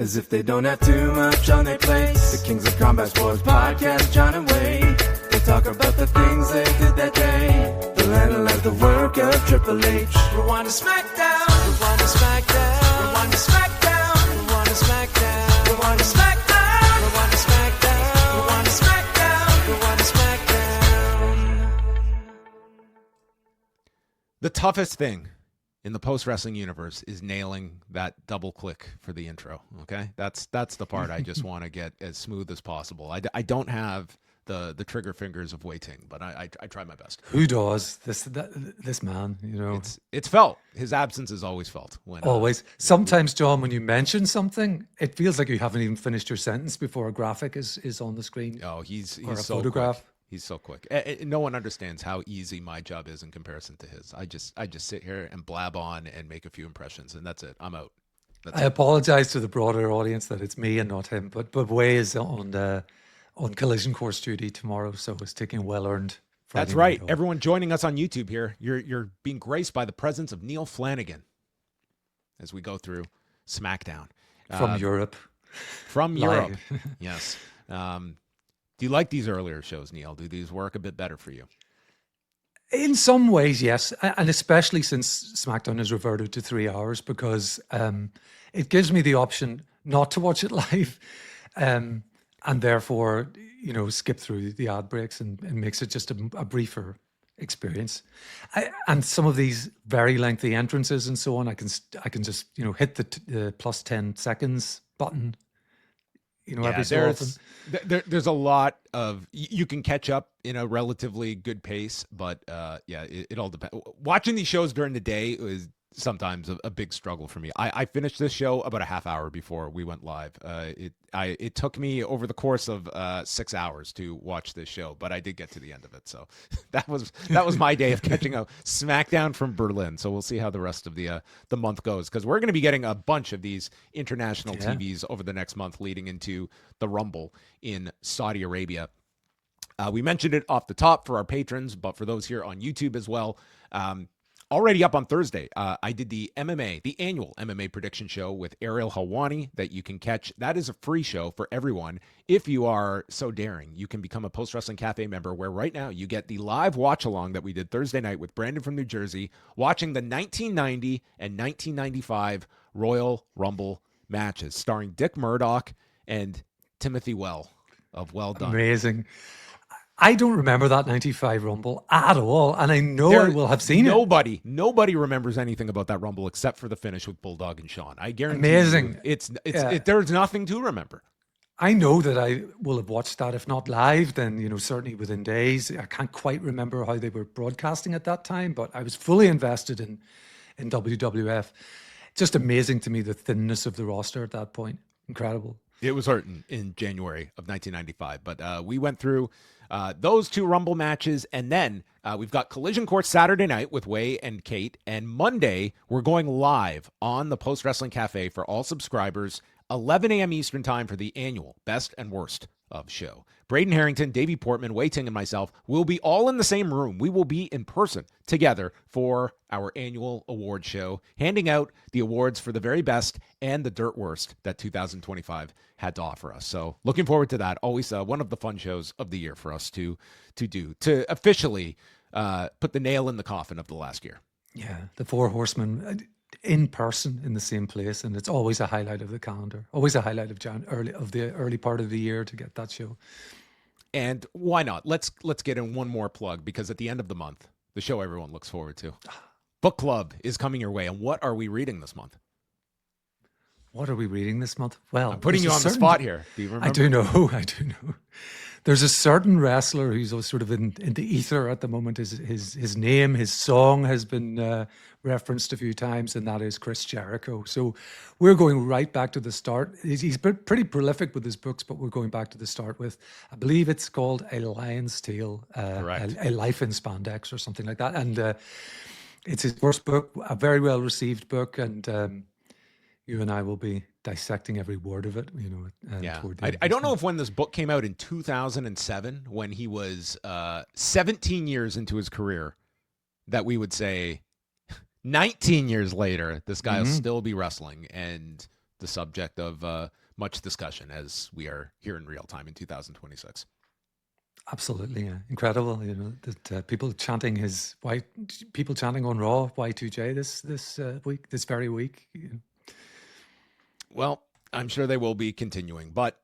As if they don't have too much on their plates. The Kings of Combat Sports Podcast, John and Wade. They talk about the things they did that day. They'll analyze the work of Triple H. Rewind-A-SmackDown. Rewind-A-SmackDown. Rewind-A-SmackDown. Rewind-A-SmackDown. Rewind-A-SmackDown. Rewind-A-SmackDown. Rewind-A-SmackDown. Rewind-A-SmackDown. The toughest thing in the post-wrestling universe is nailing that double click for the intro, okay? That's the part I just want to get as smooth as possible. I don't have the trigger fingers of Wei Ting, but I try my best. Who does? This man, you know. It's felt. His absence is always felt. Always. Sometimes, John, when you mention something, it feels like you haven't even finished your sentence before a graphic is on the screen. Oh, he's or a so photograph. Quick. He's so quick. No one understands how easy my job is in comparison to his. I just sit here and blab on and make a few impressions, and that's it. I'm out. I apologize to the broader audience that it's me and not him, but Wei is on collision course duty tomorrow, so it's taking a well-earned Friday. That's right. Everyone joining us on YouTube here, you're being graced by the presence of Neal Flanagan as we go through SmackDown from Europe. From Europe, yes. Do you like these earlier shows, Neal? Do these work a bit better for you? In some ways, yes. And especially since SmackDown has reverted to 3 hours, because it gives me the option not to watch it live and therefore, you know, skip through the ad breaks and makes it just a briefer experience. And some of these very lengthy entrances and so on, I can just, you know, hit the plus 10 seconds button. You know, every so often. There's a lot of, you can catch up in a relatively good pace, but it all depends. Watching these shows during the day is sometimes a big struggle for me. I finished this show about a half hour before we went live. It took me over the course of 6 hours to watch this show, but I did get to the end of it. So that was my day of catching a SmackDown from Berlin. So we'll see how the rest of the month goes, because we're going to be getting a bunch of these international TVs over the next month leading into the Rumble in Saudi Arabia. We mentioned it off the top for our patrons, but for those here on YouTube as well, already up on Thursday, I did the annual MMA prediction show with Ariel Helwani that you can catch. That is a free show for everyone. If you are so daring, you can become a Post Wrestling Cafe member, where right now you get the live watch along that we did Thursday night with Brandon from New Jersey, watching the 1990 and 1995 Royal Rumble matches starring Dick Murdoch and Timothy Well of Well Done. Amazing. I don't remember that 95 Rumble at all, and I know I will have seen it. Nobody remembers anything about that Rumble except for the finish with Bulldog and Shawn. I guarantee Amazing. There's nothing to remember. I know that I will have watched that, if not live, then, you know, certainly within days. I can't quite remember how they were broadcasting at that time, but I was fully invested in WWF. Just amazing to me, the thinness of the roster at that point. Incredible. It was hurting in January of 1995, but we went through those two Rumble matches, and then we've got Collision Court Saturday night with Wei and Kate, and Monday we're going live on the Post Wrestling Cafe for all subscribers, 11 a.m. Eastern Time, for the annual Best and Worst of show. Braden Harrington, Davey Portman, Wei Ting, and myself will be all in the same room. We will be in person together for our annual award show, handing out the awards for the very best and the dirt worst that 2025 had to offer us. So looking forward to that. Always one of the fun shows of the year for us to do, to officially put the nail in the coffin of the last year. Yeah, the Four Horsemen in person in the same place, and it's always a highlight of the calendar. Always a highlight of the early part of the year to get that show. And why not? Let's get in one more plug, because at the end of the month, the show everyone looks forward to, Book Club, is coming your way. And what are we reading this month? What are we reading this month? Well, I'm putting you on the spot here. Do you remember? I do know. There's a certain wrestler who's sort of in the ether at the moment. His name, his song has been referenced a few times, and that is Chris Jericho. So we're going right back to the start. He's been pretty prolific with his books, but we're going back to the start with, I believe it's called A Lion's Tale, a Life in Spandex or something like that. And it's his first book, a very well received book, and you and I will be dissecting every word of it, you know. Yeah. I don't know if when this book came out in 2007, when he was 17 years into his career, that we would say 19 years later, this guy will still be wrestling. And the subject of much discussion as we are here in real time in 2026. Absolutely, yeah. Incredible. You know that people chanting people chanting on Raw Y2J this very week. You know. Well, I'm sure they will be continuing, but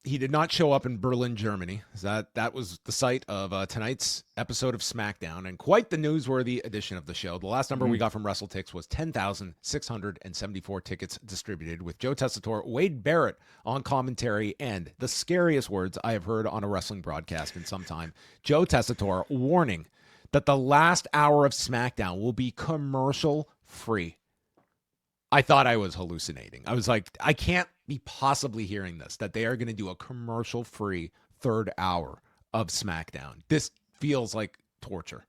he did not show up in Berlin, Germany. That was the site of tonight's episode of SmackDown, and quite the newsworthy edition of the show. The last number we got from WrestleTix was 10,674 tickets distributed, with Joe Tessitore, Wade Barrett on commentary, and the scariest words I have heard on a wrestling broadcast in some time. Joe Tessitore warning that the last hour of SmackDown will be commercial free. I thought I was hallucinating. I was like, I can't be possibly hearing this, that they are going to do a commercial-free third hour of SmackDown. This feels like torture.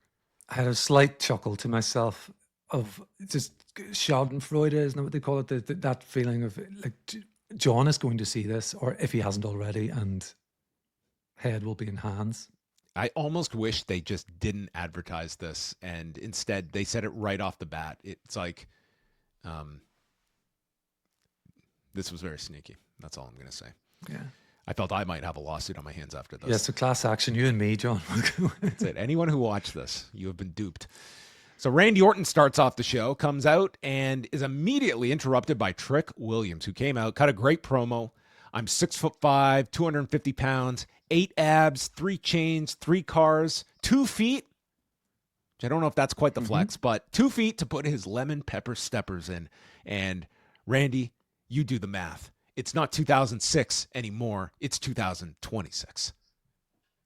I had a slight chuckle to myself of just Schadenfreude, isn't that what they call it? That feeling of like John is going to see this, or if he hasn't already, and head will be in hands. I almost wish they just didn't advertise this, and instead they said it right off the bat. It's like... this was very sneaky. That's all I'm going to say. Yeah. I felt I might have a lawsuit on my hands after this. Yeah, so class action, you and me, John. That's it. Anyone who watched this, you have been duped. So Randy Orton starts off the show, comes out, and is immediately interrupted by Trick Williams, who came out, cut a great promo. I'm 6'5", 250 pounds, 8 abs, 3 chains, 3 cars, 2 feet. I don't know if that's quite the flex, but 2 feet to put his lemon pepper steppers in. And Randy, you do the math. It's not 2006 anymore. It's 2026.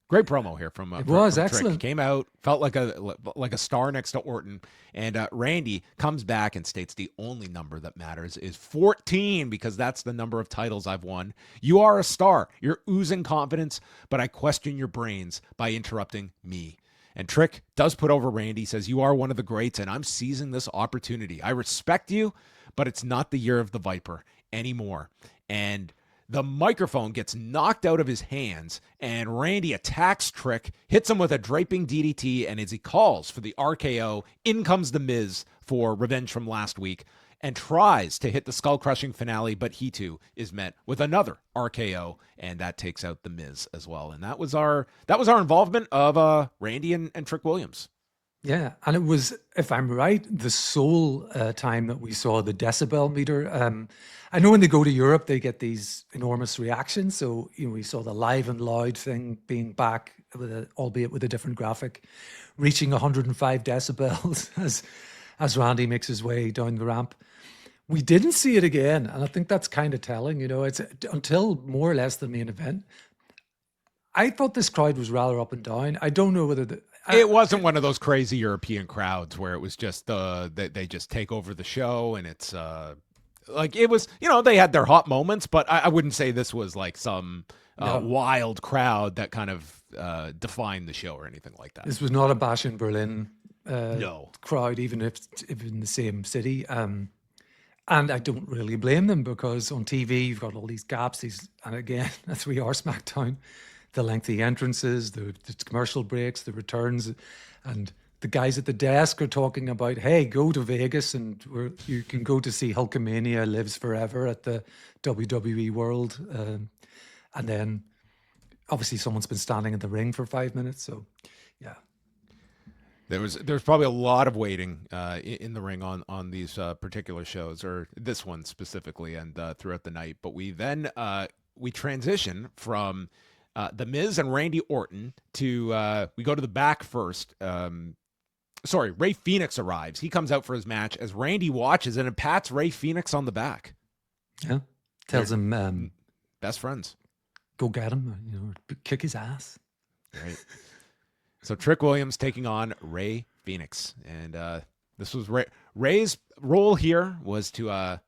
Great promo here from it was from excellent. Trick. He came out, felt like a star next to Orton, and Randy comes back and states the only number that matters is 14 because that's the number of titles I've won. You are a star. You're oozing confidence, but I question your brains by interrupting me. And Trick does put over Randy, says, you are one of the greats, and I'm seizing this opportunity. I respect you, but it's not the year of the Viper anymore. And the microphone gets knocked out of his hands, and Randy attacks Trick, hits him with a draping DDT, and as he calls for the RKO, in comes The Miz for revenge from last week, and tries to hit the skull-crushing finale, but he too is met with another RKO, and that takes out The Miz as well. And that was our involvement of Randy and Trick Williams. Yeah, and it was, if I'm right, the sole time that we saw the decibel meter. I know when they go to Europe, they get these enormous reactions. So, you know, we saw the live and loud thing being back, albeit with a different graphic, reaching 105 decibels as Randy makes his way down the ramp. We didn't see it again, and I think that's kind of telling. You know, it's until more or less the main event. I thought this crowd was rather up and down. I don't know whether it wasn't one of those crazy European crowds where it was just they just take over the show, and it's like it was. You know, they had their hot moments, but I wouldn't say this was like some wild crowd that kind of defined the show or anything like that. This was not a Bash in Berlin crowd, even if in the same city. And I don't really blame them because on TV you've got all these gaps. And again, as we are SmackDown, the lengthy entrances, the commercial breaks, the returns, and the guys at the desk are talking about, hey, go to Vegas and you can go to see Hulkamania Lives Forever at the WWE World. And then obviously someone's been standing in the ring for 5 minutes. So, yeah. There's probably a lot of waiting in the ring on these particular shows, or this one specifically, and throughout the night. But we then we transition from The Miz and Randy Orton to we go to the back first. Ray Phoenix arrives. He comes out for his match as Randy watches and it pats Ray Phoenix on the back. Yeah, tells him best friends. Go get him, you know, kick his ass. Right. So Trick Williams taking on Ray Phoenix. And this was Ray's role here was to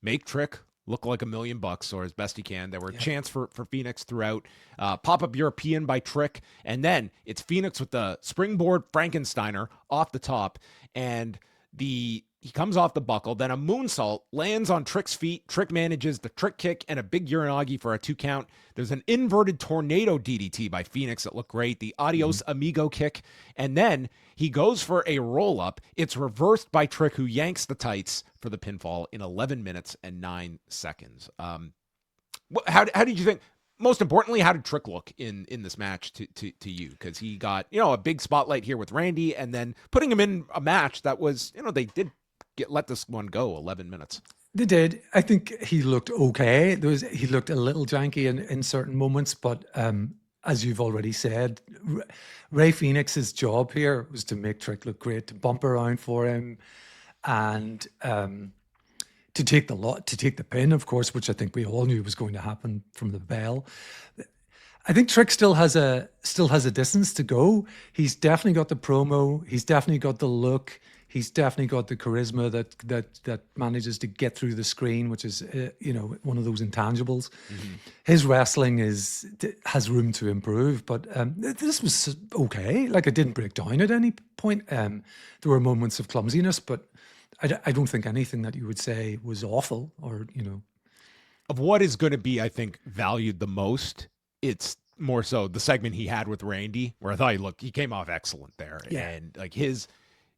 make Trick look like $1 million or as best he can. There were chants for Phoenix throughout. Pop-up European by Trick. And then it's Phoenix with the springboard Frankensteiner off the top. And He comes off the buckle, then a moonsault lands on Trick's feet. Trick manages the trick kick and a big Uranagi for a 2 count. There's an inverted tornado DDT by Phoenix that looked great. The adios amigo kick. And then he goes for a roll up. It's reversed by Trick, who yanks the tights for the pinfall in 11 minutes and 9 seconds. How did you think? Most importantly, how did Trick look in this match to you? Because he got, a big spotlight here with Randy, and then putting him in a match that was, they did let this one go 11 minutes. They did. I think he looked okay. He looked a little janky in certain moments, but as you've already said, Ray Phoenix's job here was to make Trick look great, to bump around for him, and to take the pin, of course, which I think we all knew was going to happen from the bell. I think Trick still has a distance to go. He's definitely got the promo. He's definitely got the look. He's definitely got the charisma that manages to get through the screen, which is one of those intangibles. Mm-hmm. His wrestling has room to improve, but this was okay. Like, it didn't break down at any point. There were moments of clumsiness, but I don't think anything that you would say was awful or. Of what is going to be, I think, valued the most, it's more so the segment he had with Randy, where I thought he came off excellent there, and like his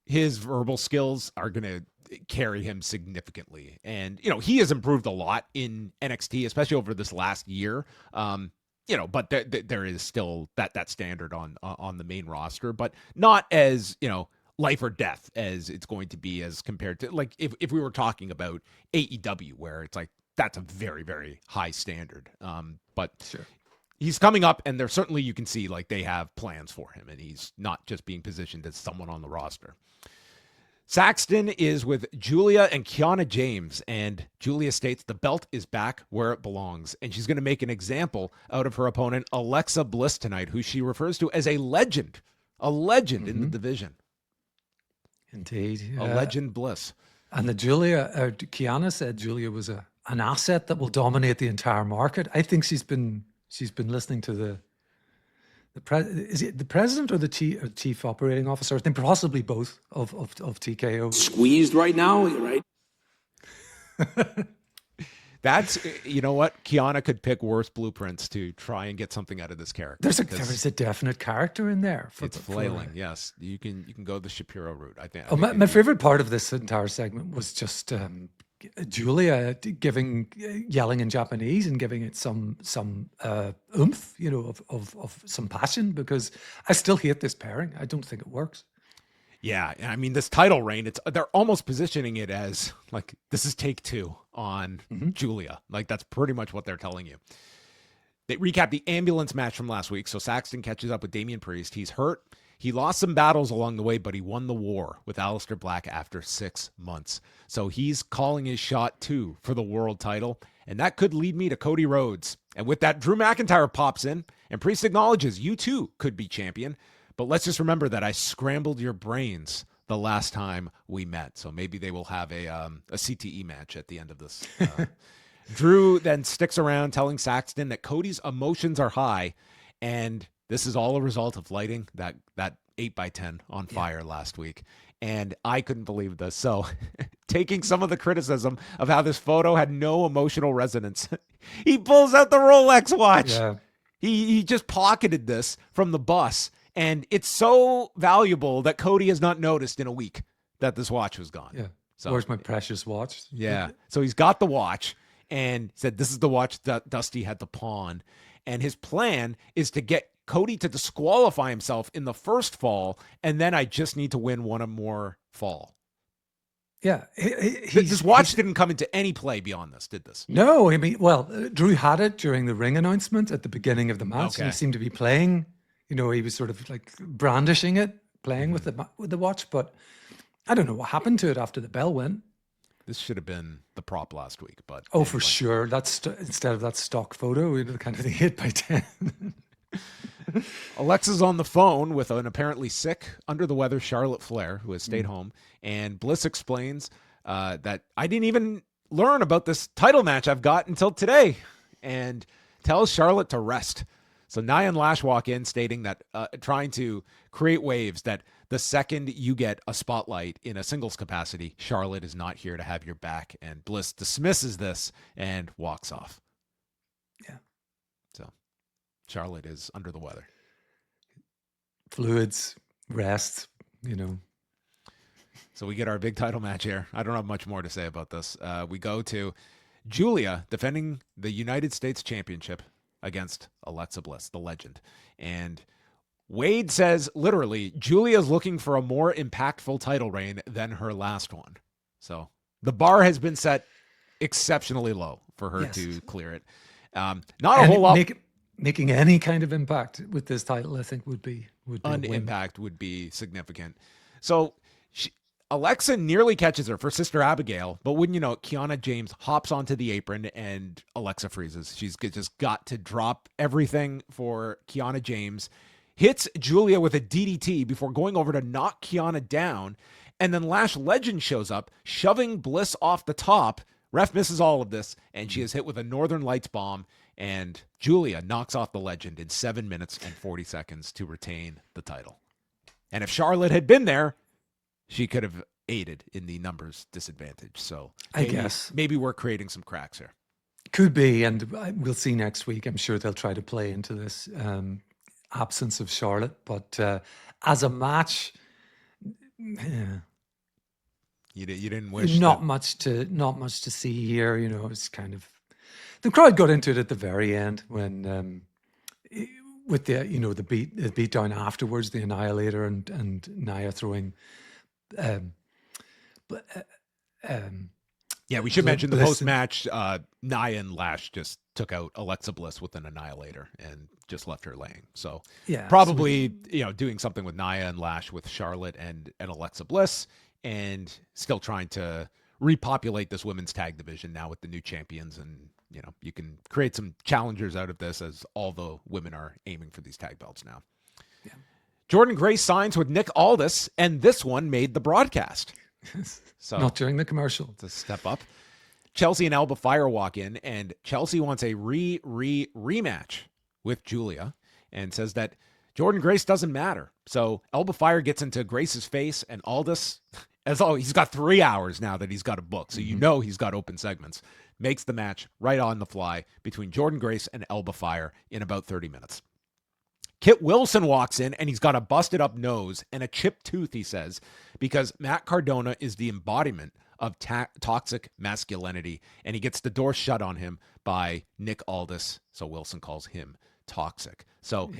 verbal skills are going to carry him significantly. And, he has improved a lot in NXT, especially over this last year. But there is still that standard on the main roster, but not as, life or death as it's going to be as compared to, like, if we were talking about AEW, where it's like, that's a very, very high standard. But sure. He's coming up, and there certainly, you can see, like, they have plans for him, and he's not just being positioned as someone on the roster. Saxton is with Julia and Kiana James, and Julia states the belt is back where it belongs, and she's going to make an example out of her opponent, Alexa Bliss, tonight, who she refers to as a legend in the division. Indeed. A legend Bliss. And Kiana said Julia was an asset that will dominate the entire market. I think she's been listening to is it the president or the chief operating officer? I think possibly both of TKO. Squeezed right now, right? That's, you know what? Kiana could pick worse blueprints to try and get something out of this character. There is a definite character in there. It's flailing. Yes, you can go the Shapiro route. I think. My favorite part of this entire segment was just Julia yelling in Japanese and giving it some oomph, of some passion, because I still hate this pairing. I don't think it works. Yeah, I mean, this title reign, they're almost positioning it as like, this is take 2 on Julia. Like, that's pretty much what they're telling you. They recap the ambulance match from last week. So Saxton catches up with Damian Priest. He's hurt. He lost some battles along the way, but he won the war with Aleister Black after 6 months. So he's calling his shot too for the world title. And that could lead me to Cody Rhodes. And with that, Drew McIntyre pops in and Priest acknowledges you too could be champion. But let's just remember that I scrambled your brains the last time we met. So maybe they will have a CTE match at the end of this. Drew then sticks around telling Saxton that Cody's emotions are high. And this is all a result of lighting that 8x10 on fire last week. And I couldn't believe this. So taking some of the criticism of how this photo had no emotional resonance, he pulls out the Rolex watch. Yeah. He just pocketed this from the bus. And it's so valuable that Cody has not noticed in a week that this watch was gone. Yeah. So, where's my precious watch? Yeah. So he's got the watch and said, this is the watch that Dusty had to pawn. And his plan is to get Cody to disqualify himself in the first fall. And then I just need to win one more fall. Yeah. This watch didn't come into any play beyond this, did this? No. I mean, well, Drew had it during the ring announcement at the beginning of the match. Okay. And he seemed to be playing. He was sort of like brandishing it, playing with the watch, but I don't know what happened to it after the bell went. This should have been the prop last week, but anyway. For sure. That's instead of that stock photo, kind of the 8x10. Alexa's on the phone with an apparently sick, under the weather Charlotte Flair, who has stayed home, and Bliss explains that I didn't even learn about this title match I've got until today, and tells Charlotte to rest. So Nia and Lash walk in stating that trying to create waves that The second you get a spotlight in a singles capacity, Charlotte is not here to have your back. And Bliss dismisses this and walks off. Yeah. So Charlotte is under the weather. Fluids, rest, you know. So we get our big title match here. I don't have much more to say about this. We go to Julia defending the United States Championship against Alexa Bliss, the legend. And Wade says, literally, Julia's looking for a more impactful title reign than her last one. So the bar has been set exceptionally low for her to clear it. Not a whole lot. Making any kind of impact with this title, I think, would be an impact would be significant. So Alexa nearly catches her for Sister Abigail, but wouldn't you know, Kiana James hops onto the apron and Alexa freezes. She's just got to drop everything for Kiana James. Hits Julia with a DDT before going over to knock Kiana down. And then Lash Legend shows up, shoving Bliss off the top. Ref misses all of this, and she is hit with a Northern Lights bomb. And Julia knocks off the Legend in 7 minutes and 40 seconds to retain the title. And if Charlotte had been there, she could have aided in the numbers disadvantage. So I guess maybe we're creating some cracks here. Could be, and we'll see next week. I'm sure they'll try to play into this absence of Charlotte, but as a match, you didn't wish not much to see here. You know, it's kind of the crowd got into it at the very end when with the the beat down afterwards, the Annihilator and Nia throwing. Yeah, we should mention the post-match, Nia and Lash just took out Alexa Bliss with an Annihilator and just left her laying. So probably, doing something with Nia and Lash with Charlotte and Alexa Bliss, and still trying to repopulate this women's tag division now with the new champions. And, you can create some challengers out of this as all the women are aiming for these tag belts now. Yeah. Jordan Grace signs with Nick Aldis, and this one made the broadcast. So not during the commercial. To step up. Chelsea and Alba Fire walk in, and Chelsea wants a rematch with Julia and says that Jordan Grace doesn't matter. So Alba Fire gets into Grace's face, and Aldis, as always, he's got 3 hours now that he's got a book, so he's got open segments. Makes the match right on the fly between Jordan Grace and Alba Fire in about 30 minutes. Kit Wilson walks in, and he's got a busted up nose and a chipped tooth, he says, because Matt Cardona is the embodiment of toxic masculinity, and he gets the door shut on him by Nick Aldis, so Wilson calls him toxic. So,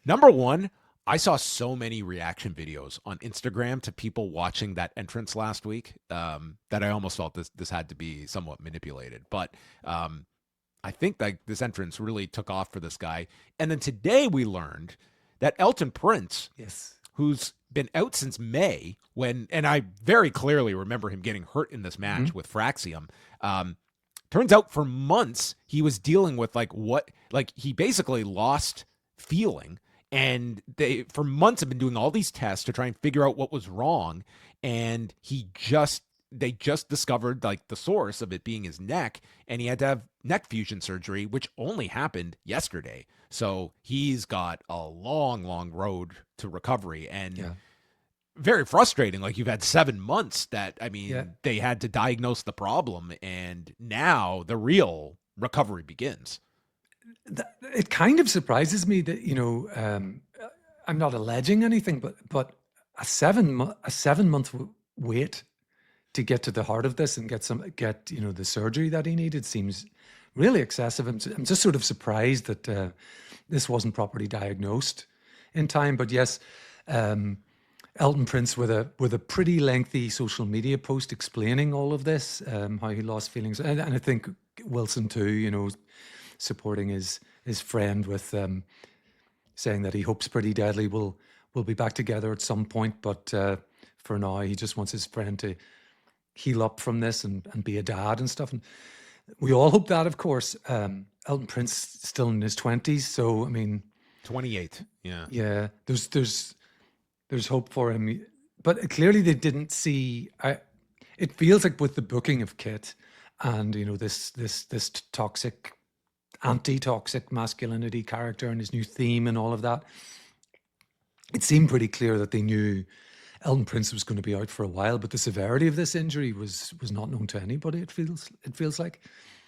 number one, I saw so many reaction videos on Instagram to people watching that entrance last week that I almost felt this had to be somewhat manipulated. But I think that this entrance really took off for this guy. And then today we learned that Elton Prince, who's been out since May, and I very clearly remember him getting hurt in this match with Fraxium. Turns out for months he was dealing with he basically lost feeling. And they, for months, have been doing all these tests to try and figure out what was wrong. And they just discovered the source of it being his neck, and he had to have neck fusion surgery, which only happened yesterday. So he's got a long, long road to recovery, and very frustrating. You've had 7 months that, they had to diagnose the problem, and now the real recovery begins. It kind of surprises me that I'm not alleging anything, but a 7 month wait to get to the heart of this and get the surgery that he needed seems really excessive. I'm just sort of surprised that this wasn't properly diagnosed in time. But yes, Elton Prince with a pretty lengthy social media post explaining all of this, how he lost feelings, and I think Wilson too, supporting his friend with saying that he hopes Pretty Deadly will be back together at some point, but for now he just wants his friend to heal up from this and be a dad and stuff. And we all hope that, of course. Elton Prince still in his 20s, so 28. Yeah. Yeah. There's hope for him, but clearly they didn't see. It feels like with the booking of Kit and this toxic, anti-toxic masculinity character and his new theme and all of that, it seemed pretty clear that they knew Elton Prince was going to be out for a while, but the severity of this injury was not known to anybody. It feels like.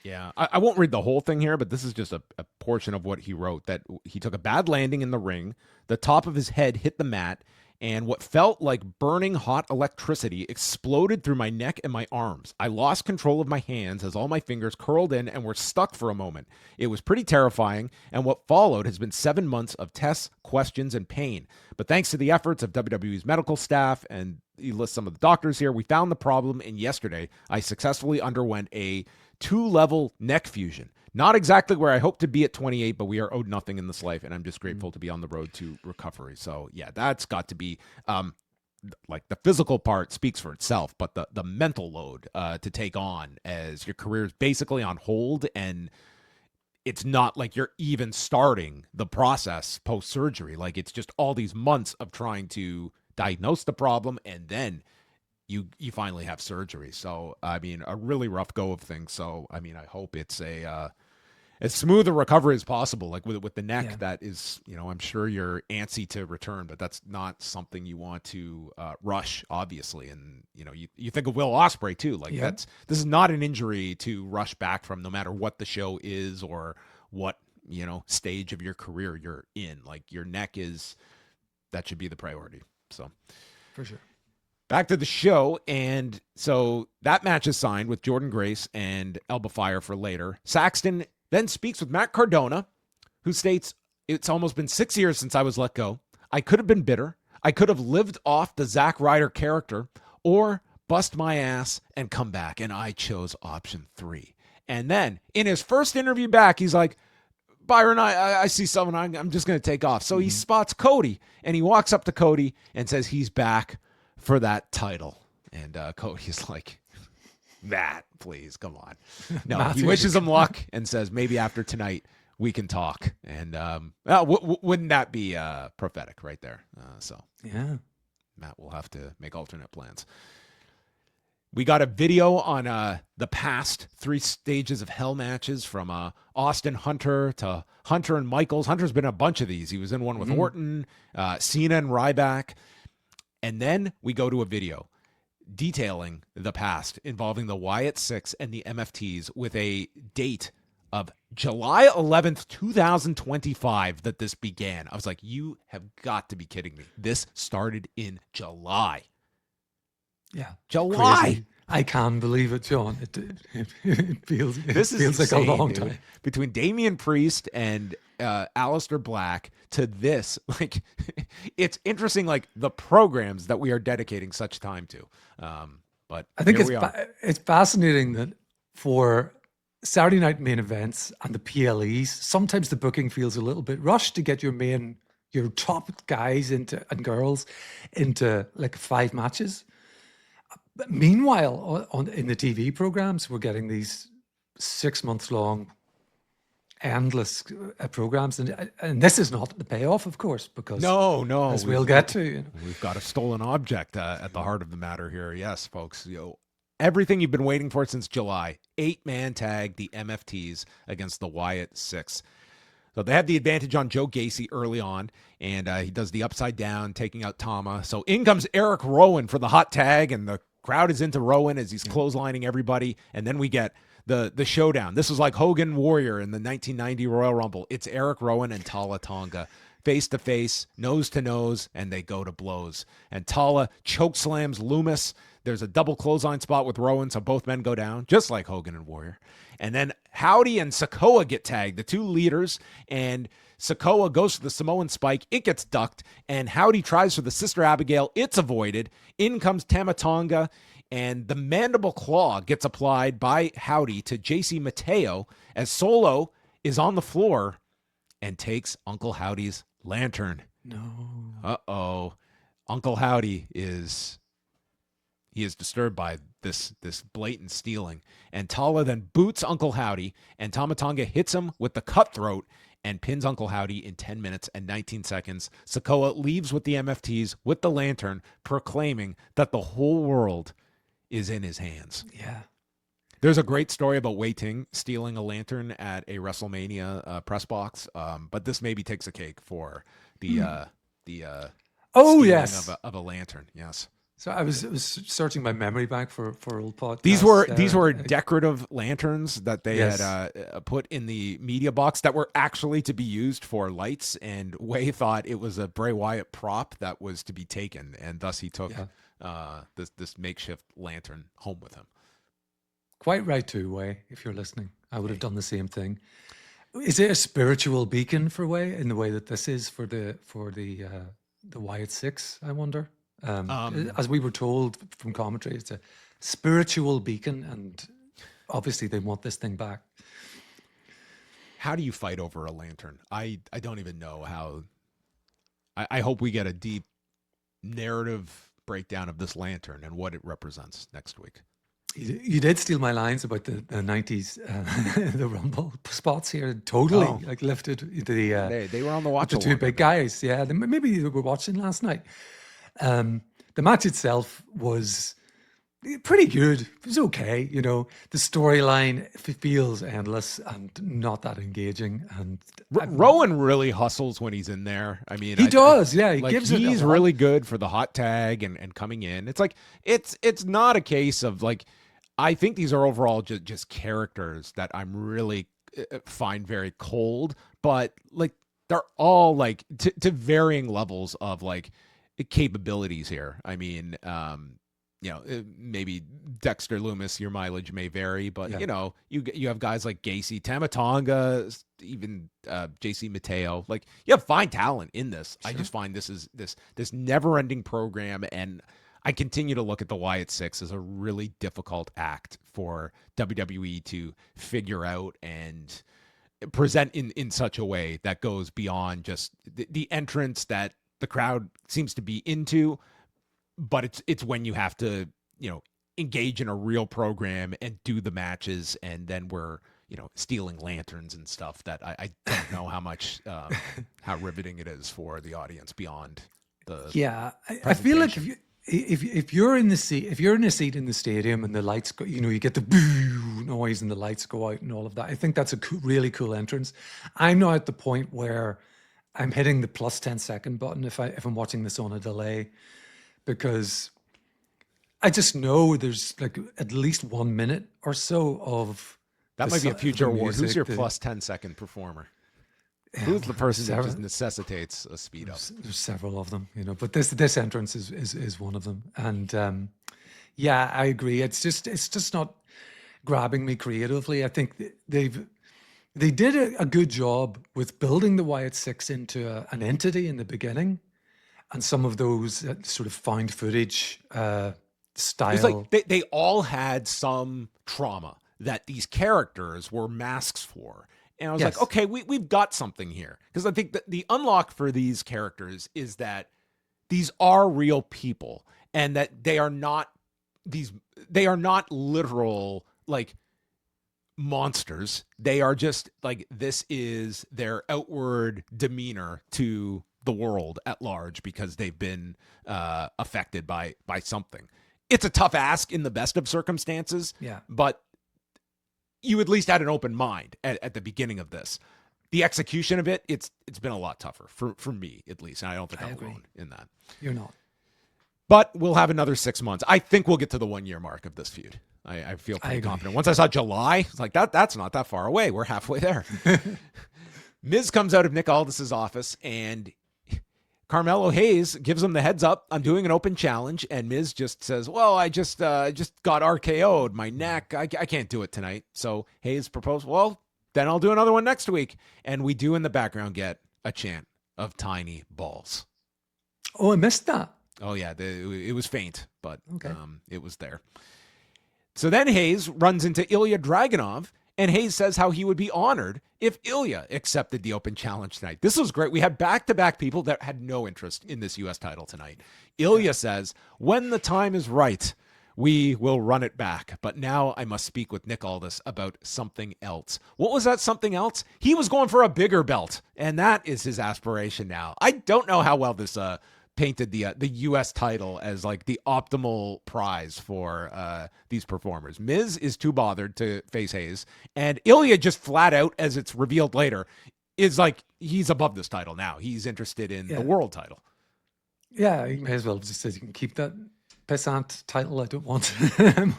Yeah, I won't read the whole thing here, but this is just a portion of what he wrote, that he took a bad landing in the ring. The top of his head hit the mat, and what felt like burning hot electricity exploded through my neck and my arms. I lost control of my hands as all my fingers curled in and were stuck for a moment. It was pretty terrifying, and what followed has been 7 months of tests, questions, and pain. But thanks to the efforts of WWE's medical staff, and he lists some of the doctors here, we found the problem, and yesterday I successfully underwent a 2-level neck fusion. Not exactly where I hope to be at 28, but we are owed nothing in this life, and I'm just grateful to be on the road to recovery. So, yeah, that's got to be, like, the physical part speaks for itself, but the mental load to take on as your career is basically on hold, and it's not like you're even starting the process post-surgery. Like, it's just all these months of trying to diagnose the problem, and then you finally have surgery. So, I mean, a really rough go of things. So, I mean, I hope it's a as smooth a recovery as possible. Like with the neck, that is, I'm sure you're antsy to return, but that's not something you want to rush, obviously. And, you think of Will Ospreay too. Like this is not an injury to rush back from, no matter what the show is or what, stage of your career you're in. Like your neck that should be the priority. So For sure. Back to the show, and so that match is signed with Jordan Grace and Elba Fire for later. Saxton then speaks with Matt Cardona, who states, "It's almost been 6 years since I was let go. I could have been bitter. I could have lived off the Zack Ryder character or bust my ass and come back, and I chose option 3. And then in his first interview back, he's like, Byron, I see someone, I'm just going to take off. So he spots Cody, and he walks up to Cody and says he's back for that title. And Cody's like, Matt, please, come on. No, he wishes him luck and says maybe after tonight we can talk. And wouldn't that be prophetic right there? So yeah, Matt will have to make alternate plans. We got a video on the past 3 stages of hell matches, from Austin Hunter to Hunter and Michaels. Hunter's been in a bunch of these. He was in one with Orton, Cena and Ryback. And then we go to a video detailing the past involving the Wyatt Six and the MFTs, with a date of July 11th, 2025 that this began. I was like, you have got to be kidding me. This started in July. Yeah. July. Crazy. I can't believe it, John. It feels Feels like a long time. Between Damian Priest and Aleister Black to this, like, it's interesting, like the programs that we are dedicating such time to. But I think it's it's fascinating that for Saturday night main events and the PLEs, sometimes the booking feels a little bit rushed to get your top guys and girls into like 5 matches. But meanwhile, in the TV programs, we're getting these 6 months long, endless programs, and this is not the payoff, of course, because no, as we'll get to, we've got a stolen object at the heart of the matter here. Yes, folks, everything you've been waiting for since July: 8-man tag, the MFTs against the Wyatt Six. So they had the advantage on Joe Gacy early on, and he does the upside down, taking out Tama. So in comes Eric Rowan for the hot tag, and the crowd is into Rowan as he's clotheslining everybody. And then we get the showdown. This was like Hogan Warrior in the 1990 Royal Rumble. It's Eric Rowan and Tala Tonga face to face, nose to nose, and they go to blows. And Tala chokeslams Loomis. There's a double clothesline spot with Rowan, so both men go down, just like Hogan and Warrior. And then Howdy and Sikoa get tagged, the 2 leaders, and Sikoa goes for the Samoan spike. It gets ducked, and Howdy tries for the Sister Abigail. It's avoided. In comes Tama Tonga, and the mandible claw gets applied by Howdy to JC Mateo as Solo is on the floor and takes Uncle Howdy's lantern. No. Uh-oh. Uncle Howdy is disturbed by this blatant stealing. And Tala then boots Uncle Howdy, and Tama Tonga hits him with the cutthroat and pins Uncle Howdy in 10 minutes and 19 seconds. Sikoa leaves with the MFTs with the lantern, proclaiming that the whole world is in his hands. Yeah. There's a great story about Wei Ting stealing a lantern at a WrestleMania press box, but this maybe takes a cake for the Oh, stealing yes. of a lantern. Yes. So I was searching my memory back for old podcasts. These were decorative lanterns that they Yes. had put in the media box that were actually to be used for lights, and Way thought it was a Bray Wyatt prop that was to be taken, and thus he took this makeshift lantern home with him. Quite right too, Way, if you're listening. I would have done the same thing. Is it a spiritual beacon for Way in the way that this is for the Wyatt Six, I wonder? As we were told from commentary, it's a spiritual beacon, and obviously they want this thing back. How do you fight over a lantern? I don't even know how. I hope we get a deep narrative breakdown of this lantern and what it represents next week. You did steal my lines about the 90s, the Rumble spots here. Totally like lifted the. They were on the watch. The two big guys, yeah. Maybe they were watching last night. The match itself was pretty good. It was okay, you know. The storyline feels endless and not that engaging. And Rowan really hustles when he's in there. I mean, he does, yeah. He gives it. He's really good for the hot tag and coming in. It's like it's not a case of like. I think these are overall just characters that I'm really find very cold, but like they're all like to varying levels of like capabilities here. I mean, you know, maybe Dexter Loomis, your mileage may vary, but you know, you have guys like Gacy, Tamatonga, even JC Mateo. Like you have fine talent in this. Sure. I just find this is this never-ending program, and I continue to look at the Wyatt Six as a really difficult act for WWE to figure out and present in such a way that goes beyond just the entrance that the crowd seems to be into, but it's when you have to, you know, engage in a real program and do the matches, and then we're, you know, stealing lanterns and stuff that I don't know how much how riveting it is for the audience beyond the I feel like if you're in the seat, if you're in a seat in the stadium and the lights go, you know, you get the boo noise and the lights go out and all of that. I think that's a really cool entrance. I'm now at the point where I'm hitting the plus 10-second button if I'm watching this on a delay, because I just know there's like at least 1 minute or so of that might be a future award. Who's your plus 10-second performer? Who's the person that just necessitates a speed up? There's several of them, you know, but this entrance is one of them. And yeah, I agree. It's just not grabbing me creatively. I think they did a good job with building the Wyatt Six into an entity in the beginning, and some of those sort of found footage style. It's like they all had some trauma that these characters were masks for. And I was like, okay, we've got something here. Because I think that the unlock for these characters is that these are real people, and that they are not literal like monsters. They are just like, this is their outward demeanor to the world at large because they've been affected by something. It's a tough ask in the best of circumstances. Yeah. But you at least had an open mind at the beginning of this. The execution of it's been a lot tougher for me, at least. And I don't think I'm alone in that. You're not. But we'll have another 6 months. I think we'll get to the 1 year mark of this feud. I feel pretty confident. Once I saw July, it's like that's not that far away. We're halfway there. Miz comes out of Nick Aldis's office, and Carmelo Hayes gives him the heads up. I'm doing an open challenge, and Miz just says, well, I just got RKO'd. My neck. I can't do it tonight. So Hayes proposed, well, then I'll do another one next week. And we do in the background get a chant of tiny balls. Oh, I missed that. Oh, yeah. It was faint, but okay. It was there. So then Hayes runs into Ilya Dragunov, and Hayes says how he would be honored if Ilya accepted the open challenge tonight. This was great. We had back-to-back people that had no interest in this U.S. title tonight. Ilya says, when the time is right, we will run it back. But now I must speak with Nick Aldis about something else. What was that something else? He was going for a bigger belt, and that is his aspiration now. I don't know how well this painted the U.S. title as like the optimal prize for these performers. Miz is too bothered to face Hayes, and Ilya just flat out, as it's revealed later, is like he's above this title now. He's interested in the world title. Yeah, you may as well just say you can keep that pissant title. I don't want. I'm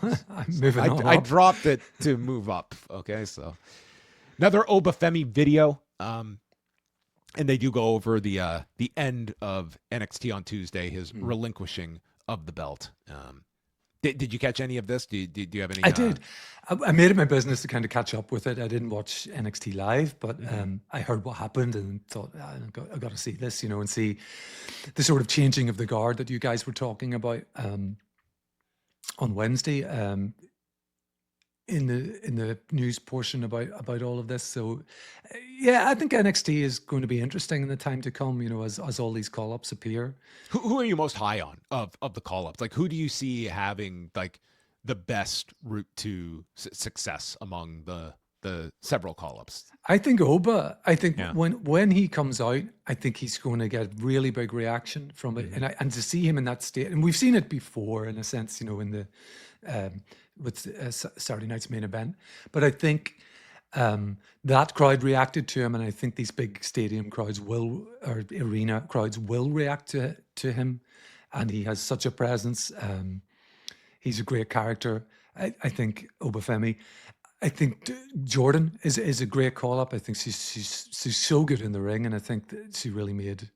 moving on. I up. dropped it to move up. Okay, so another Obafemi video. And they do go over the end of NXT on Tuesday, his relinquishing of the belt. Did you catch any of this? Do you have any? I did. I made it my business to kind of catch up with it. I didn't watch NXT live, but I heard what happened and thought, I got to see this, and see the sort of changing of the guard that you guys were talking about on Wednesday in the news portion about all of this. So, yeah, I think NXT is going to be interesting in the time to come. As all these call-ups appear. Who are you most high on of the call-ups? Like, who do you see having like the best route to success among the several call-ups? I think Oba. I think when he comes out, I think he's going to get really big reaction from it, and to see him in that state, and we've seen it before in a sense, in the with Saturday night's main event. But I think that crowd reacted to him, and I think these big stadium crowds or arena crowds will react to him, and he has such a presence. He's a great character. I think Obafemi. I think Jordan is a great call up. I think she's so good in the ring, and I think that she really made.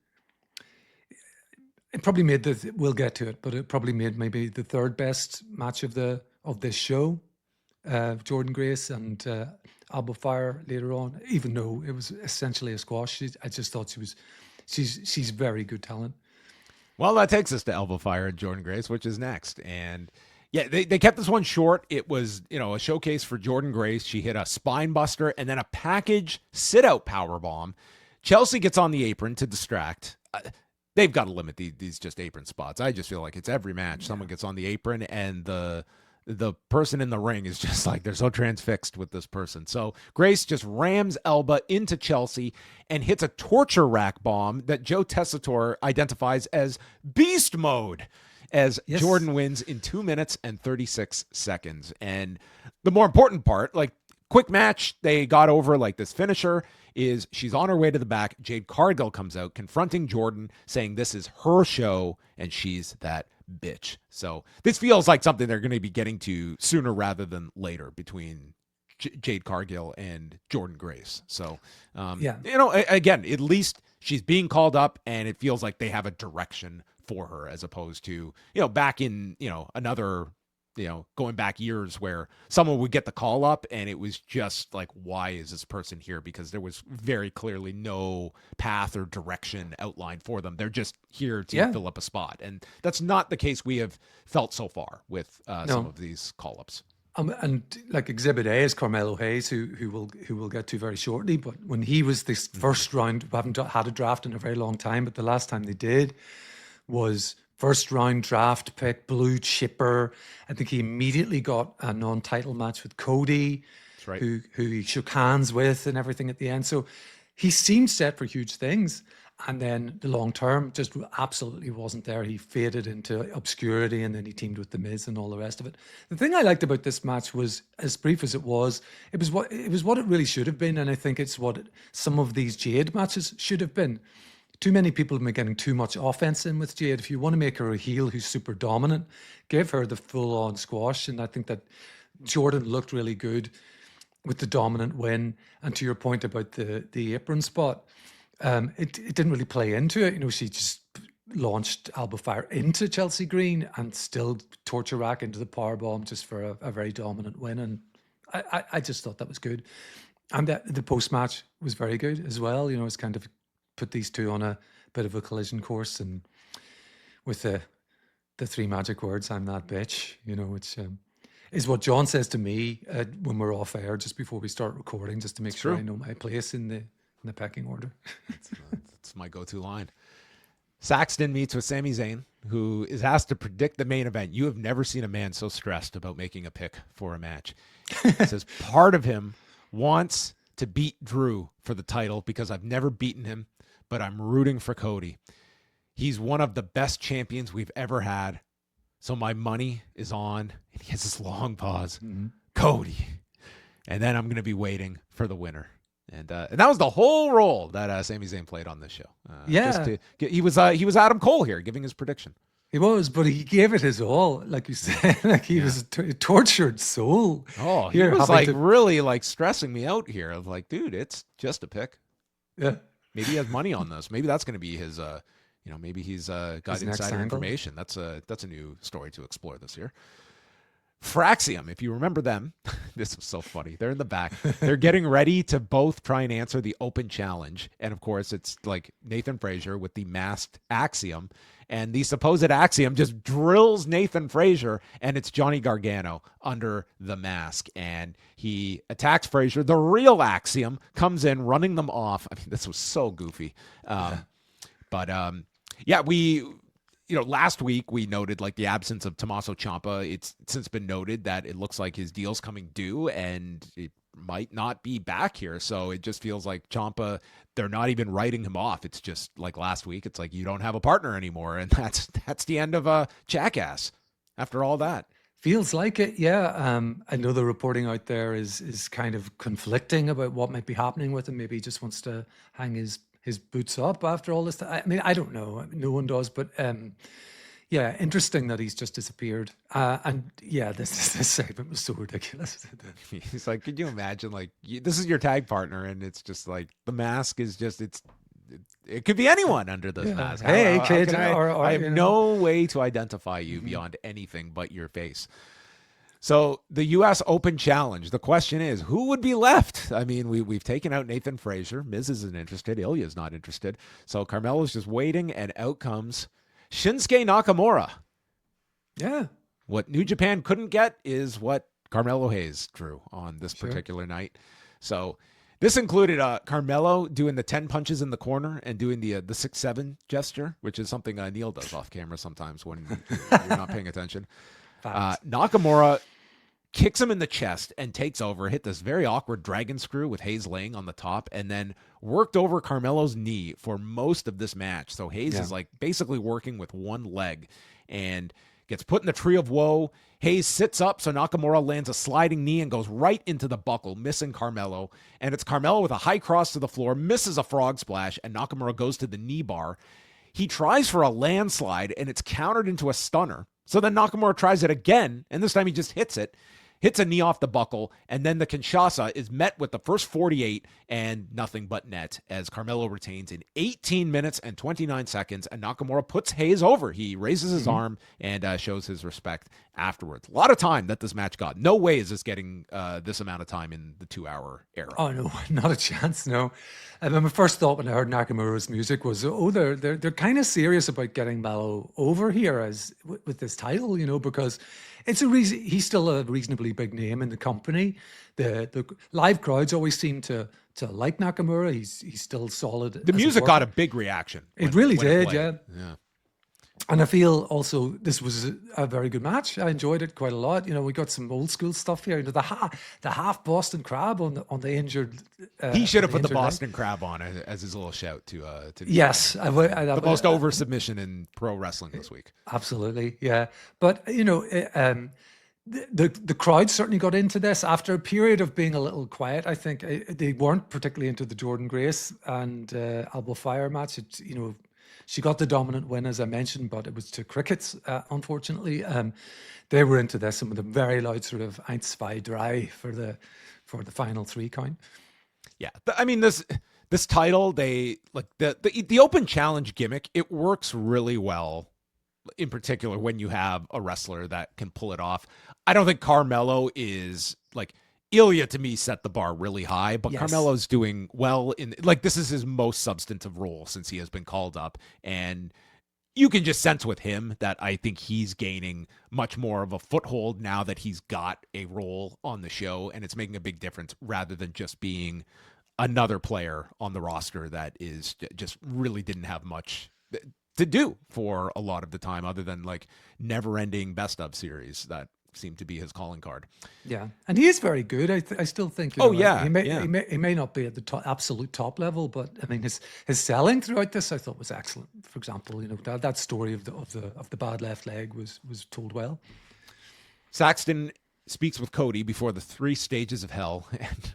It probably made we'll get to it, but it probably made maybe the third best match of this show. Jordan Grace and Alba Fire later on, even though it was essentially a squash. I just thought she's very good talent. Well, that takes us to Alba Fire and Jordan Grace, which is next. And yeah, they kept this one short. It was, a showcase for Jordan Grace. She hit a spine buster and then a package sit-out powerbomb. Chelsea gets on the apron to distract. They've got to limit these just apron spots. I just feel like it's every match. Someone gets on the apron and the person in the ring is just like, they're so transfixed with this person. So Grace just rams Elba into Chelsea and hits a torture rack bomb that Joe Tessitore identifies as beast mode as Jordan wins in 2 minutes and 36 seconds. And the more important part, like quick match, they got over like this finisher is she's on her way to the back. Jade Cargill comes out confronting Jordan saying this is her show and she's that bitch. So this feels like something they're going to be getting to sooner rather than later between Jade Cargill and Jordan Grace. So, again, at least she's being called up and it feels like they have a direction for her as opposed to, back in, another, going back years where someone would get the call up and it was just like, why is this person here? Because there was very clearly no path or direction outlined for them. They're just here to fill up a spot. And that's not the case we have felt so far with some of these call-ups. And like Exhibit A is Carmelo Hayes, who we'll get to very shortly. But when he was this first round, we haven't had a draft in a very long time, but the last time they did was first round draft pick, blue chipper. I think he immediately got a non-title match with Cody, that's right, who he shook hands with and everything at the end. So he seemed set for huge things. And then the long term just absolutely wasn't there. He faded into obscurity and then he teamed with The Miz and all the rest of it. The thing I liked about this match was, as brief as it was what it really should have been. And I think it's what some of these Jade matches should have been. Too many people have been getting too much offense in with Jade. If you want to make her a heel who's super dominant, give her the full-on squash. And I think that Jordan looked really good with the dominant win. And to your point about the apron spot, it didn't really play into it. She just launched Alba Fire into Chelsea Green and still torture rack into the powerbomb just for a very dominant win. And I just thought that was good. And the post-match was very good as well. It's kind of put these two on a bit of a collision course, and with the three magic words, I'm that bitch, which is what John says to me when we're off air just before we start recording, just to make sure I know my place in the pecking order. That's my go-to line. Saxton meets with Sami Zayn, who is asked to predict the main event. You have never seen a man so stressed about making a pick for a match. He says part of him wants to beat Drew for the title because I've never beaten him, but I'm rooting for Cody. He's one of the best champions we've ever had. So my money is on, and he has this long pause, Cody. And then I'm going to be waiting for the winner. And that was the whole role that Sami Zayn played on this show. He was Adam Cole here, giving his prediction. He was, but he gave it his all, like you said. Like he was a tortured soul. Oh, he was like really like stressing me out here. Of like, dude, it's just a pick. Yeah, maybe he has money on this. Maybe that's going to be his. Maybe he's got his insider information. That's a new story to explore this year. Fraxium, if you remember them, this was so funny. They're in the back. They're getting ready to both try and answer the open challenge. And of course, it's like Nathan Frazier with the masked Axiom. And the supposed Axiom just drills Nathan Frazier, and it's Johnny Gargano under the mask. And he attacks Frazier. The real Axiom comes in, running them off. I mean, this was so goofy. Last week we noted like the absence of Tommaso Ciampa. It's since been noted that it looks like his deal's coming due and it might not be back here. So it just feels like Ciampa, they're not even writing him off. It's just like last week. It's like you don't have a partner anymore. And that's the end of Jackass after all that. Feels like it, yeah. I know the reporting out there is kind of conflicting about what might be happening with him. Maybe he just wants to hang his boots up after all this. I mean, I don't know. No one does, but yeah, interesting that he's just disappeared. And yeah, this segment was so ridiculous. He's like, could you imagine? Like, this is your tag partner, and it's just like the mask is just it could be anyone under this mask. Hey, kid, I have no way to identify you beyond anything but your face. So the U.S. Open Challenge, the question is, who would be left? I mean, we've taken out Nathan Frazier. Miz isn't interested. Ilya's not interested. So Carmelo's just waiting, and out comes Shinsuke Nakamura. Yeah. What New Japan couldn't get is what Carmelo Hayes drew on this particular night. So this included Carmelo doing the 10 punches in the corner and doing the 6-7 gesture, which is something Neal does off camera sometimes when you're not paying attention. Nakamura kicks him in the chest and takes over, hit this very awkward dragon screw with Hayes laying on the top, and then worked over Carmelo's knee for most of this match. So Hayes is like basically working with one leg and gets put in the tree of woe. Hayes sits up, so Nakamura lands a sliding knee and goes right into the buckle, missing Carmelo. And it's Carmelo with a high cross to the floor, misses a frog splash, and Nakamura goes to the knee bar. He tries for a landslide, and it's countered into a stunner. So then Nakamura tries it again, and this time he just hits a knee off the buckle, and then the Kinshasa is met with the first 48 and nothing but net as Carmelo retains in 18 minutes and 29 seconds, and Nakamura puts Hayes over. He raises his arm and shows his respect afterwards. A lot of time that this match got. No way is this getting this amount of time in the 2-hour era. Oh, no, not a chance, no. My first thought when I heard Nakamura's music was, they're kind of serious about getting Melo over here with this title, because it's a reason he's still a reasonably big name in the company. The live crowds always seem to like Nakamura. He's still solid. The music got a big reaction. It really did, yeah. And I feel also this was a very good match. I enjoyed it quite a lot. We got some old school stuff here. The half Boston Crab on the injured. He should have put the Boston Crab on as his little shout to. Yes, the most over submission in pro wrestling this week. Absolutely, yeah. But the crowd certainly got into this after a period of being a little quiet. I think they weren't particularly into the Jordan Grace and Alba Fire match. She got the dominant win, as I mentioned, but it was to crickets, unfortunately. They were into this and with a very loud sort of 1, 2, 3 for the final 3 count. Yeah, I mean this title, they like the open challenge gimmick. It works really well, in particular when you have a wrestler that can pull it off. I don't think Carmelo is like. Ilya, to me, set the bar really high, but yes. Carmelo's doing well this is his most substantive role since he has been called up. And you can just sense with him that I think he's gaining much more of a foothold now that he's got a role on the show, and it's making a big difference rather than just being another player on the roster that is just really didn't have much to do for a lot of the time other than like never ending best of series that seemed to be his calling card. Yeah, and he is very good. I still think. He may not be at the absolute top level, but I mean his selling throughout this I thought was excellent. For example, that story of the bad left leg was told well. Saxton speaks with Cody before the 3 stages of hell, and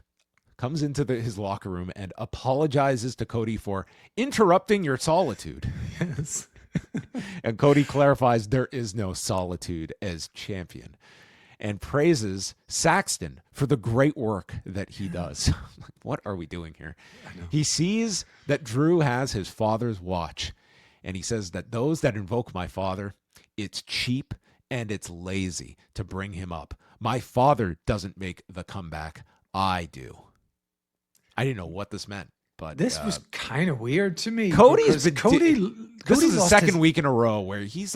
comes into his locker room and apologizes to Cody for interrupting your solitude. Yes. And Cody clarifies there is no solitude as champion and praises Saxton for the great work that he does. What are we doing here? He sees that Drew has his father's watch, and he says that those that invoke my father, it's cheap and it's lazy to bring him up. My father doesn't make the comeback. I do. I didn't know what this meant, but This was kind of weird to me. Cody's been this is the lost second his- week in a row where he's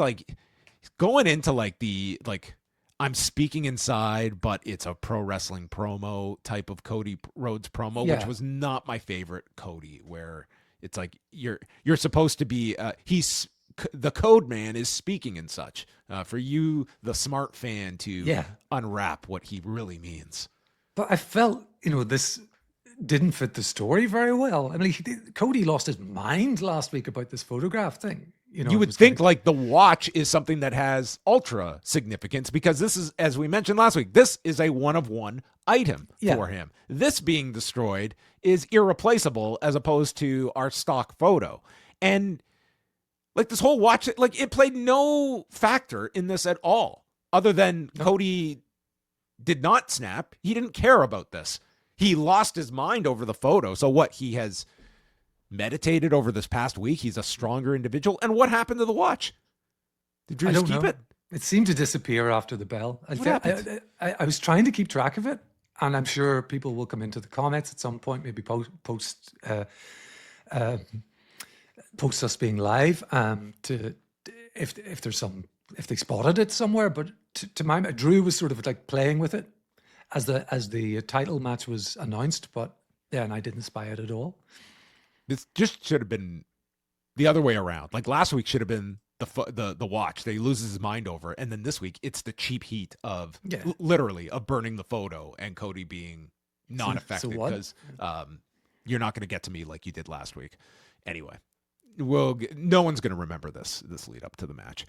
going into I'm speaking inside, but it's a pro wrestling promo type of Cody Rhodes promo, which Yeah. was not my favorite Cody, where it's like you're supposed to be the code man is speaking and such for you, the smart fan, to unwrap what he really means. But I felt, this didn't fit the story very well. I mean, Cody lost his mind last week about this photograph thing. You would think the watch is something that has ultra significance, because this is, as we mentioned last week, this is a one-of-one item for him. This being destroyed is irreplaceable as opposed to our stock photo. And this whole watch, it played no factor in this at all, other than Cody did not snap. He didn't care about this. He lost his mind over the photo. So what? He has meditated over this past week. He's a stronger individual. And what happened to the watch? Did Drew just keep it? It seemed to disappear after the bell. What happened? I was trying to keep track of it, and I'm sure people will come into the comments at some point, maybe post us being live to if they spotted it somewhere. But to my mind, Drew was sort of playing with it as the title match was announced, but then I didn't spy it at all. This just should have been the other way around. Last week should have been the watch that he loses his mind over, and then this week it's the cheap heat of literally of burning the photo and Cody being not affected because you're not going to get to me like you did last week. Anyway, no one's going to remember this lead up to the match.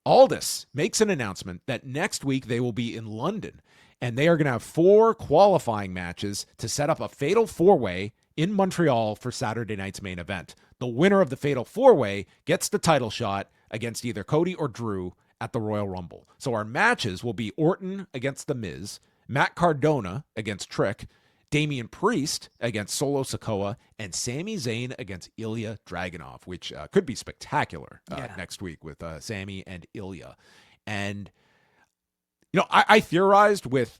Aldis makes an announcement that next week they will be in London, and they are going to have 4 qualifying matches to set up a fatal 4-way in Montreal for Saturday night's main event. The winner of the fatal 4-way gets the title shot against either Cody or Drew at the Royal Rumble. So our matches will be Orton against The Miz, Matt Cardona against Trick, Damian Priest against Solo Sikoa, and Sami Zayn against Ilya Dragunov, which could be spectacular next week with Sami and Ilya. And I theorized with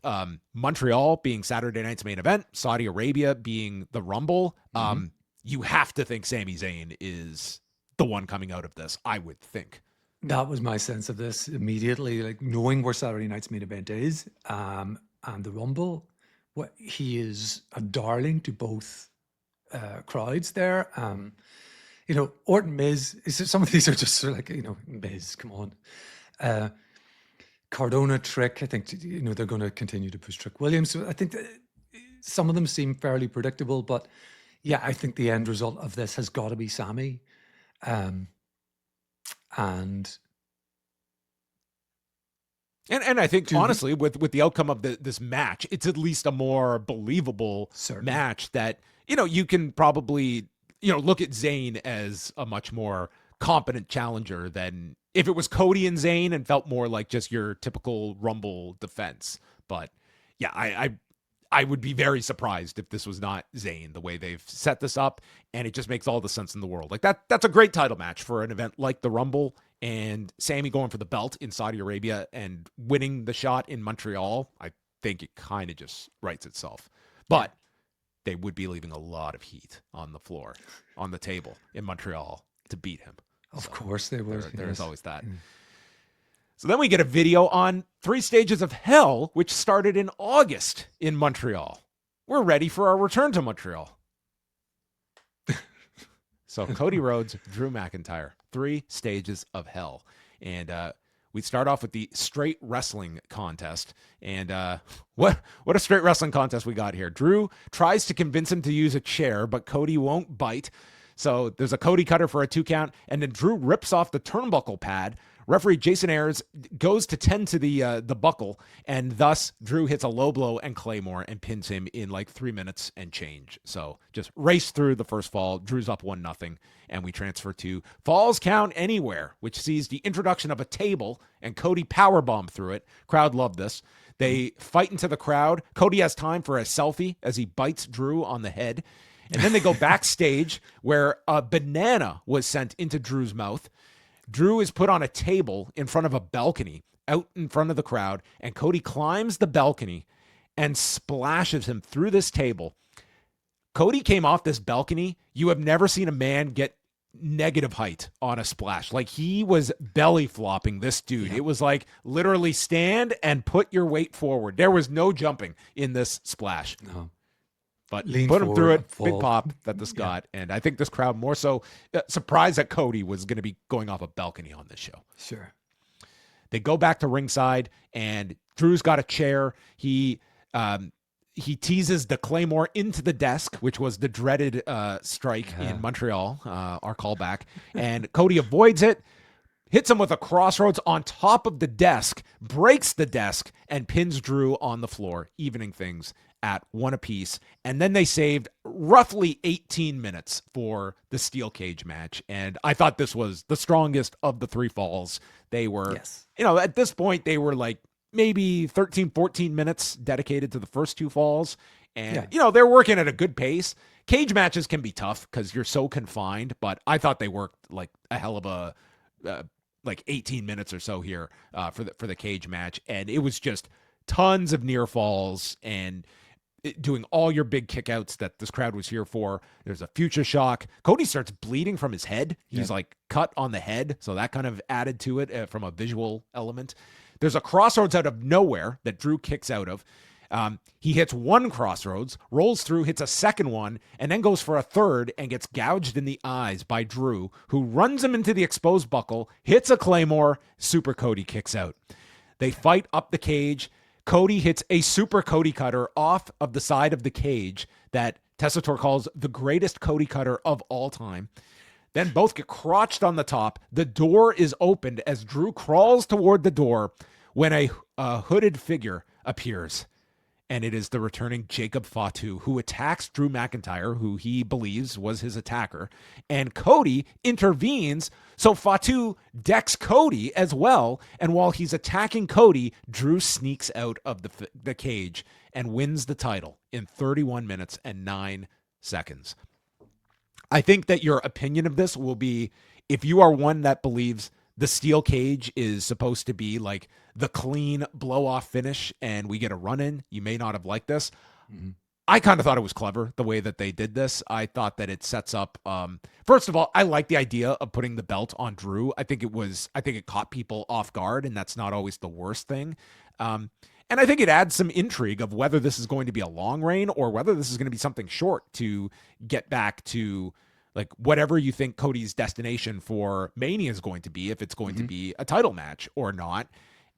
Montreal being Saturday night's main event, Saudi Arabia being the Rumble. You have to think Sami Zayn is the one coming out of this, I would think. That was my sense of this immediately, knowing where Saturday night's main event is and the Rumble. He is a darling to both crowds there. Orton, Miz, some of these are just sort of Miz, come on. Cardona, Trick, I think, they're going to continue to push Trick Williams. So I think that some of them seem fairly predictable, but I think the end result of this has got to be Sami. And I think, honestly, with the outcome of this match, it's at least a more believable match that, you can probably, look at Zayn as a much more competent challenger than if it was Cody and Zayn and felt more like just your typical Rumble defense. But I would be very surprised if this was not Zayn, the way they've set this up, and it just makes all the sense in the world. That's a great title match for an event like the Rumble, and Sami going for the belt in Saudi Arabia and winning the shot in Montreal. I think it kind of just writes itself. But they would be leaving a lot of heat on the floor, on the table in Montreal to beat him. Of course they would. There's always that. So then we get a video on 3 Stages of Hell, which started in August in Montreal. We're ready for our return to Montreal. So Cody Rhodes, Drew McIntyre, 3 Stages of Hell. And we start off with the straight wrestling contest. And what a straight wrestling contest we got here. Drew tries to convince him to use a chair, but Cody won't bite. So there's a Cody cutter for a 2 count, and then Drew rips off the turnbuckle pad, Referee Jason Ayers goes to tend to the buckle, and thus Drew hits a low blow and Claymore and pins him in like 3 minutes and change. So just race through the first fall. Drew's up 1-0, and we transfer to Falls Count Anywhere, which sees the introduction of a table and Cody powerbomb through it. Crowd loved this. They fight into the crowd. Cody has time for a selfie as he bites Drew on the head. And then they go backstage where a banana was sent into Drew's mouth. Drew is put on a table in front of a balcony out in front of the crowd, and Cody climbs the balcony and splashes him through this table. Cody came off this balcony. You have never seen a man get negative height on a splash. Like, he was belly flopping this dude. It was like literally stand and put your weight forward. There was no jumping in this splash. No. But Lean put him through it, forward, big pop that this got. And I think this crowd more so surprised that Cody was going to be going off a balcony on this show. Sure. They go back to ringside, and Drew's got a chair. He teases the Claymore into the desk, which was the dreaded strike in Montreal, our callback. And Cody avoids it, hits him with a crossroads on top of the desk, breaks the desk, and pins Drew on the floor, evening things at 1 apiece. And then they saved roughly 18 minutes for the steel cage match. And I thought this was the strongest of the 3 falls. They were, at this point, they were like maybe 13, 14 minutes dedicated to the first 2 falls. And, they're working at a good pace. Cage matches can be tough because you're so confined, but I thought they worked like a hell of a, like 18 minutes or so here for the cage match. And it was just tons of near falls and doing all your big kickouts that this crowd was here for. There's a future shock. Cody starts bleeding from his head. He's like cut on the head. So that kind of added to it from a visual element. There's a crossroads out of nowhere that Drew kicks out of. He hits 1 crossroads, rolls through, hits a second one, and then goes for a third and gets gouged in the eyes by Drew, who runs him into the exposed buckle, hits a Claymore. Super Cody kicks out. They fight up the cage. Cody hits a Super Cody cutter off of the side of the cage that Tessitore calls the greatest Cody cutter of all time. Then both get crotched on the top. The door is opened as Drew crawls toward the door when a hooded figure appears. And it is the returning Jacob Fatu, who attacks Drew McIntyre, who he believes was his attacker. And Cody intervenes, so Fatu decks Cody as well. And while he's attacking Cody, Drew sneaks out of the cage and wins the title in 31 minutes and 9 seconds. I think that your opinion of this will be, if you are one that believes the steel cage is supposed to be like the clean blow-off finish and we get a run-in, you may not have liked this. Mm-hmm. I kind of thought it was clever the way that they did this. I thought that it sets up, first of all, I like the idea of putting the belt on Drew. I think it caught people off guard, and that's not always the worst thing. And I think it adds some intrigue of whether this is going to be a long reign or whether this is going to be something short to get back to like whatever you think Cody's destination for Mania is going to be, if it's going to be a title match or not.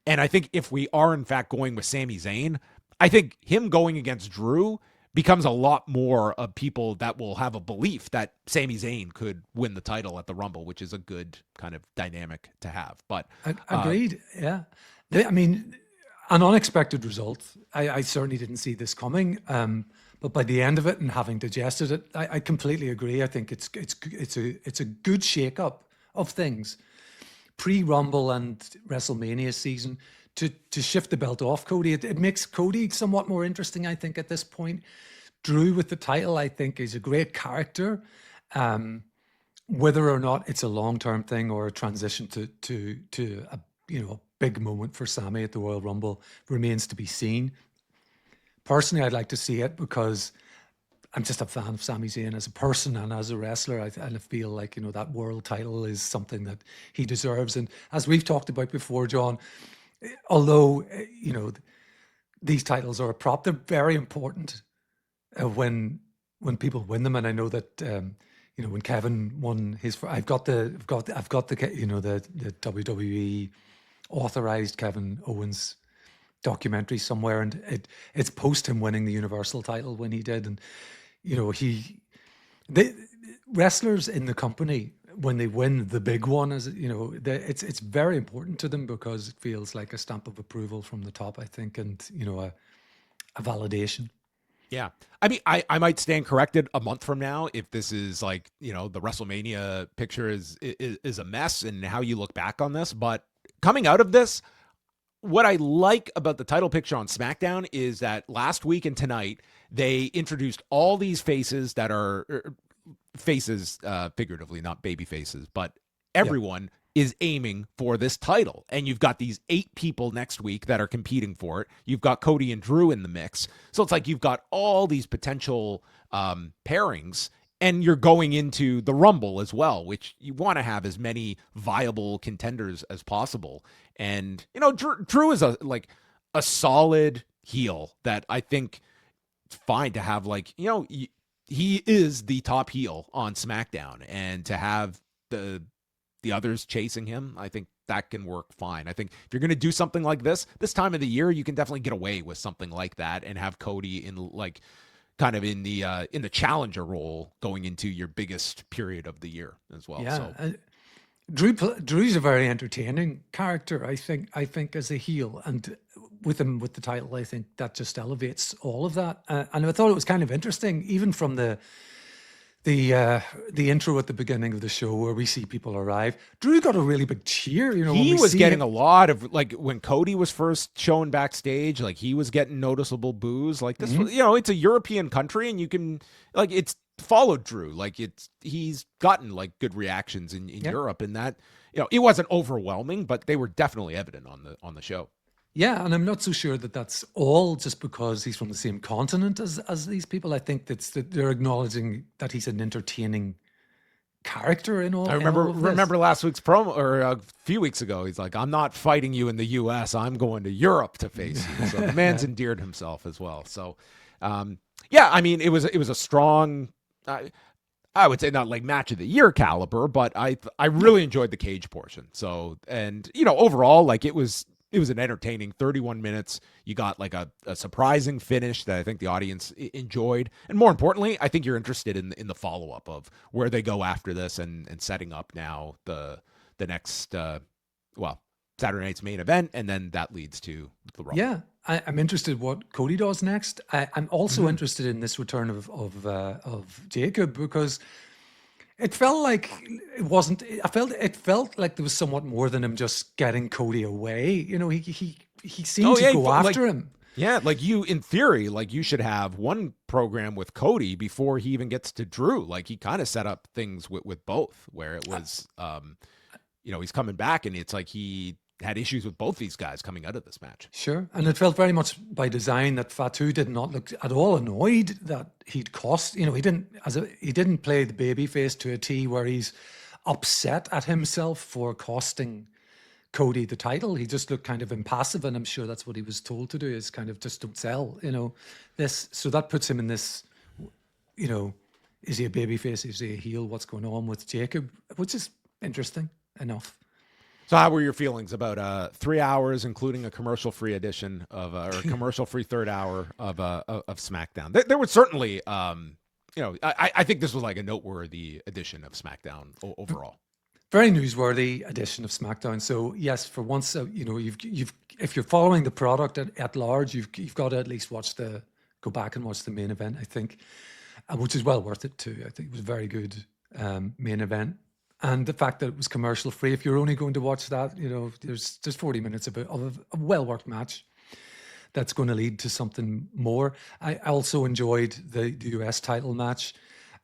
And I think if we are in fact going with Sami Zayn, I think him going against Drew becomes a lot more of people that will have a belief that Sami Zayn could win the title at the Rumble, which is a good kind of dynamic to have. But agreed. Yeah. I mean, an unexpected result. I certainly didn't see this coming. But by the end of it and having digested it, I completely agree. I think it's a good shake-up of things. Pre-Rumble and WrestleMania season, to shift the belt off Cody, it makes Cody somewhat more interesting, I think, at this point. Drew with the title, I think, is a great character. Whether or not it's a long-term thing or a transition to a big moment for Sami at the Royal Rumble remains to be seen. Personally, I'd like to see it because I'm just a fan of Sami Zayn as a person and as a wrestler. I feel like, that world title is something that he deserves. And as we've talked about before, John, although, these titles are a prop, they're very important when people win them. And I know that, when Kevin won his, I've got the WWE authorized Kevin Owens documentary somewhere, and it's post him winning the Universal title when he did. And the wrestlers in the company, when they win the big one, as you know, it's very important to them because it feels like a stamp of approval from the top, I think, and you know, a validation. Yeah. I mean, I might stand corrected a month from now if this is like, you know, the WrestleMania picture is a mess and how you look back on this. But coming out of this, what I like about the title picture on SmackDown is that last week and tonight, they introduced all these faces that are faces, figuratively, not baby faces, but everyone is aiming for this title. And you've got these 8 people next week that are competing for it. You've got Cody and Drew in the mix. So it's like you've got all these potential pairings, and you're going into the Rumble as well, which you want to have as many viable contenders as possible. And, you know, Drew is a solid heel that I think it's fine to have, like, you know, he is the top heel on SmackDown, and to have the others chasing him, I think that can work fine. I think if you're going to do something like this time of the year, you can definitely get away with something like that and have Cody in like kind of in the challenger role going into your biggest period of the year as well. Yeah. So. Drew's a very entertaining character, I think as a heel, and with him with the title, I think that just elevates all of that. And I thought it was kind of interesting, even from the intro at the beginning of the show where we see people arrive. Drew got a really big cheer. You know, he was getting a lot of, like, when Cody was first shown backstage, like he was getting noticeable boos. Like this, was, you know, it's a European country, and you can like it's followed Drew. Like he's gotten like good reactions in Europe, and that, you know, it wasn't overwhelming, but they were definitely evident on the show. Yeah, and I'm not so sure that that's all just because he's from the same continent as these people. I think that they're acknowledging that he's an entertaining character in all. I remember last week's promo, or a few weeks ago, he's like, "I'm not fighting you in the U.S. I'm going to Europe to face you." So the man's endeared himself as well. So, yeah, I mean, it was a strong. I would say not like match of the year caliber, but I really enjoyed the cage portion. So, and you know, overall, like it was an entertaining 31 minutes. You got like a surprising finish that I think the audience enjoyed. And more importantly, I think you're interested in the follow-up of where they go after this and setting up now the next, Saturday night's main event. And then that leads to the Rumble. Yeah. I'm interested what Cody does next. I'm also interested in this return of Jacob, because it felt like it wasn't. It felt like there was somewhat more than him just getting Cody away. You know, he seemed to go after him. Yeah, like you, in theory, like you should have one program with Cody before he even gets to Drew. Like he kind of set up things with both, where it was, you know, he's coming back, and it's like he had issues with both these guys coming out of this match. Sure. And it felt very much by design that Fatu did not look at all annoyed that he'd cost, you know, he didn't play the baby face to a T where he's upset at himself for costing Cody the title. He just looked kind of impassive, and I'm sure that's what he was told to do, is kind of just don't sell, you know, this. So that puts him in this, you know, is he a baby face? Is he a heel? What's going on with Jacob? Which is interesting enough. So how were your feelings about 3 hours, including a commercial-free edition of, or a commercial-free third hour of SmackDown? There was certainly, you know, I think this was like a noteworthy edition of SmackDown overall. Very newsworthy edition of SmackDown. So yes, for once, you know, if you're following the product at large, you've got to at least go back and watch the main event, I think, which is well worth it too. I think it was a very good main event. And the fact that it was commercial free, if you're only going to watch that, you know, there's just 40 minutes of a well-worked match that's going to lead to something more. I also enjoyed the US title match,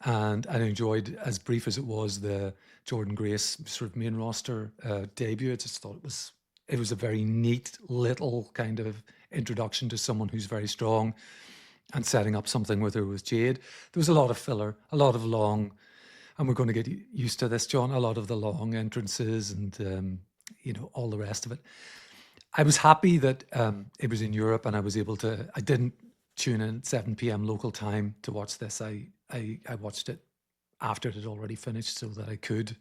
and I enjoyed, as brief as it was, the Jordan Grace sort of main roster debut. I just thought it was a very neat little kind of introduction to someone who's very strong and setting up something with her with Jade. There was a lot of filler, a lot of long. And we're going to get used to this, John, a lot of the long entrances and, you know, all the rest of it. I was happy that it was in Europe, and I didn't tune in at 7 p.m. local time to watch this. I watched it after it had already finished so that I could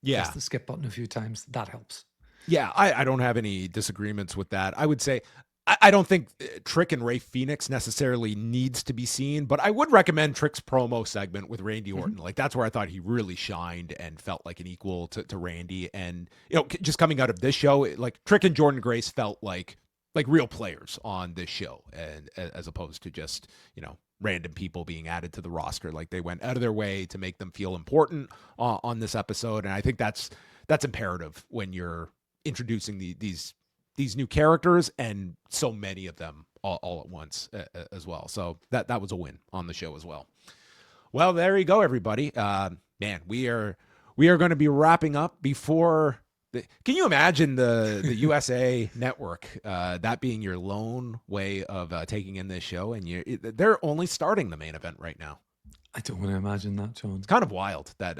press the skip button a few times. That helps. Yeah, I don't have any disagreements with that. I would say, I don't think Trick and Ray Phoenix necessarily needs to be seen, but I would recommend Trick's promo segment with Randy Orton. Like, that's where I thought he really shined and felt like an equal to Randy. And, just coming out of this show, like Trick and Jordan Grace felt like real players on this show, and as opposed to just, random people being added to the roster. Like, they went out of their way to make them feel important on this episode. And I think that's imperative when you're introducing these new characters, and so many of them all at once as well. So that was a win on the show as well. Well, there you go, everybody. Man, we are going to be wrapping up before. Can you imagine the USA Network that being your lone way of taking in this show, and they're only starting the main event right now? I don't want to imagine that, John. It's kind of wild that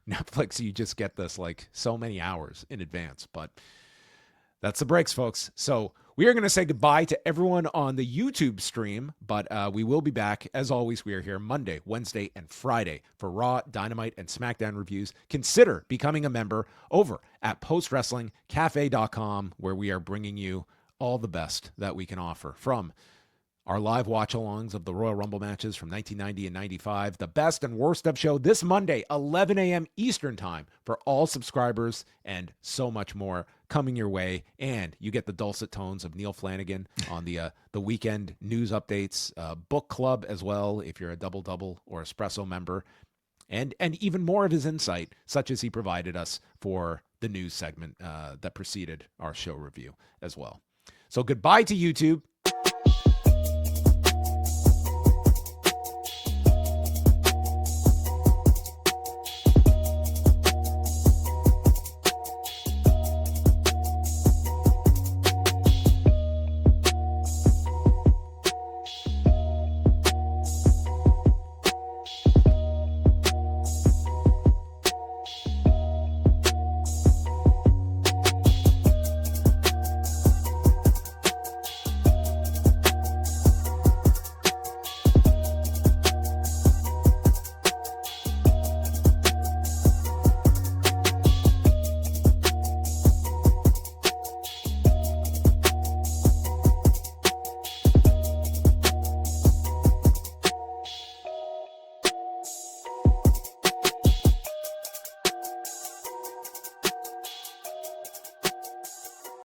Netflix, you just get this like so many hours in advance, but that's the breaks, folks. So we are going to say goodbye to everyone on the YouTube stream, but we will be back. As always, we are here Monday, Wednesday, and Friday for Raw, Dynamite, and SmackDown reviews. Consider becoming a member over at postwrestlingcafe.com, where we are bringing you all the best that we can offer, from our live watch-alongs of the Royal Rumble matches from 1990 and 95, the best and worst of show this Monday, 11 a.m. Eastern time for all subscribers, and so much more coming your way. And you get the dulcet tones of Neal Flanagan on the weekend news updates, book club as well, if you're a Double or Espresso member, and even more of his insight, such as he provided us for the news segment that preceded our show review as well. So goodbye to YouTube.